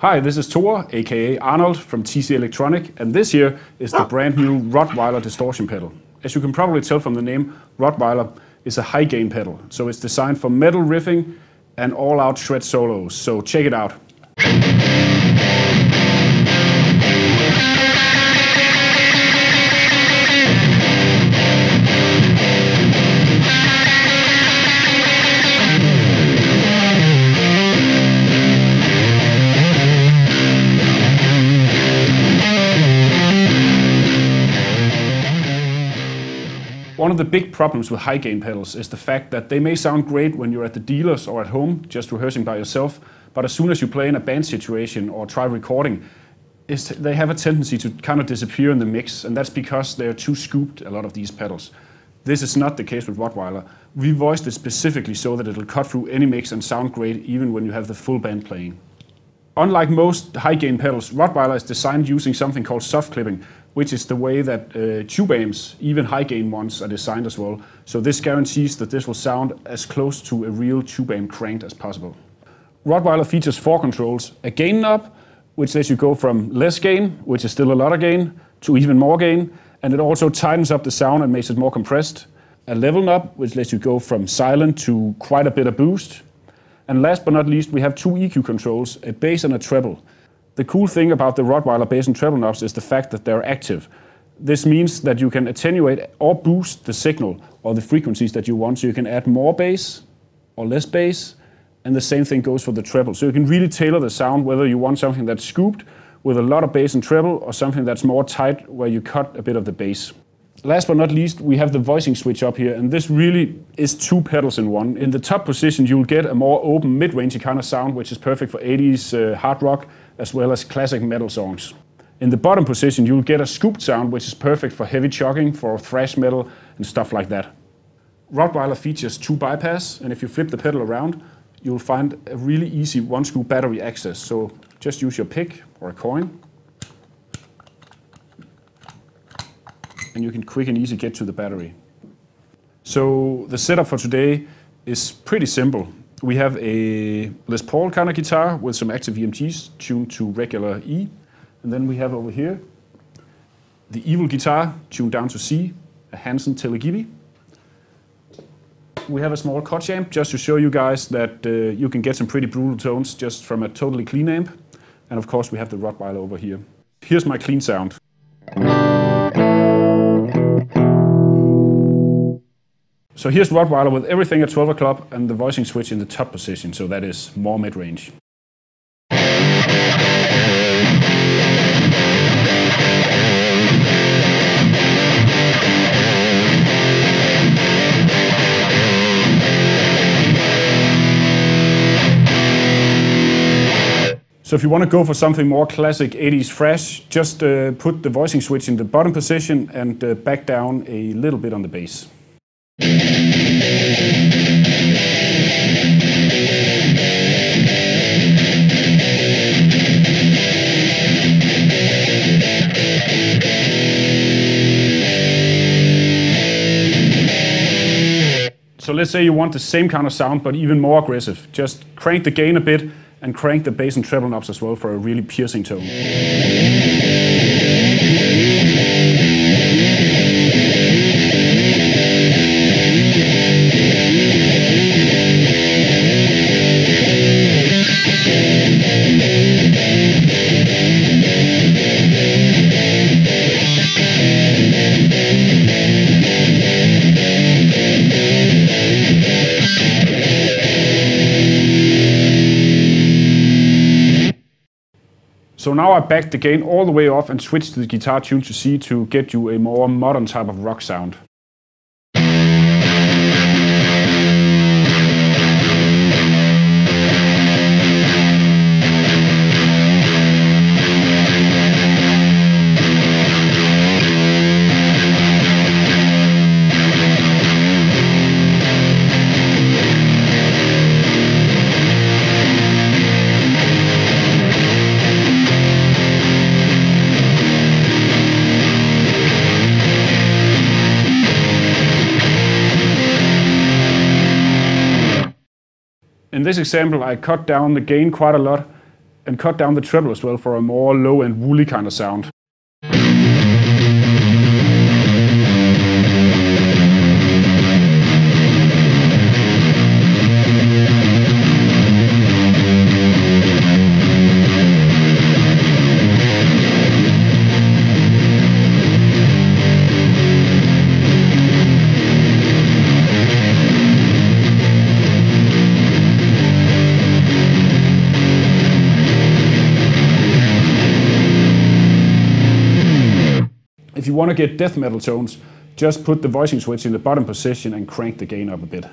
Hi, this is Thor, aka Arnold from TC Electronic, and this here is the brand new Röttweiler Distortion pedal. As you can probably tell from the name, Röttweiler is a high gain pedal, so it's designed for metal riffing and all-out shred solos, so check it out. One of the big problems with high gain pedals is the fact that they may sound great when you're at the dealers or at home just rehearsing by yourself, but as soon as you play in a band situation or try recording, they have a tendency to kind of disappear in the mix, and that's because they're too scooped, a lot of these pedals. This is not the case with Röttweiler. We voiced it specifically so that it'll cut through any mix and sound great even when you have the full band playing. Unlike most high gain pedals, Röttweiler is designed using something called soft clipping, which is the way that tube amps, even high gain ones, are designed as well. So this guarantees that this will sound as close to a real tube amp cranked as possible. Röttweiler features 4 controls: a gain knob, which lets you go from less gain, which is still a lot of gain, to even more gain, and it also tightens up the sound and makes it more compressed. A level knob, which lets you go from silent to quite a bit of boost. And last but not least, we have 2 EQ controls, a bass and a treble. The cool thing about the Röttweiler bass and treble knobs is the fact that they're active. This means that you can attenuate or boost the signal or the frequencies that you want, so you can add more bass or less bass, and the same thing goes for the treble. So you can really tailor the sound whether you want something that's scooped with a lot of bass and treble or something that's more tight where you cut a bit of the bass. Last but not least, we have the voicing switch up here, and this really is 2 pedals in one. In the top position, you'll get a more open, mid-rangey kind of sound, which is perfect for 80s hard rock, as well as classic metal songs. In the bottom position, you'll get a scooped sound, which is perfect for heavy chugging, for thrash metal, and stuff like that. Röttweiler features 2 bypass, and if you flip the pedal around, you'll find a really easy 1-scoop battery access. So just use your pick or a coin, and you can quick and easy get to the battery. So the setup for today is pretty simple. We have a Les Paul kind of guitar with some active EMGs tuned to regular E. And then we have over here the Evil guitar tuned down to C, a Hansen Telegivi. We have a small Koch amp just to show you guys that you can get some pretty brutal tones just from a totally clean amp. And of course we have the Röttweiler over here. Here's my clean sound. So here's Röttweiler with everything at 12 o'clock and the voicing switch in the top position, so that is more mid-range. So if you want to go for something more classic 80s thrash, just put the voicing switch in the bottom position and back down a little bit on the bass. So let's say you want the same kind of sound but even more aggressive. Just crank the gain a bit and crank the bass and treble knobs as well for a really piercing tone. So now I backed the gain all the way off and switched the guitar tune to C to get you a more modern type of rock sound. In this example, I cut down the gain quite a lot, and cut down the treble as well for a more low and woolly kind of sound. If you want to get death metal tones, just put the voicing switch in the bottom position and crank the gain up a bit.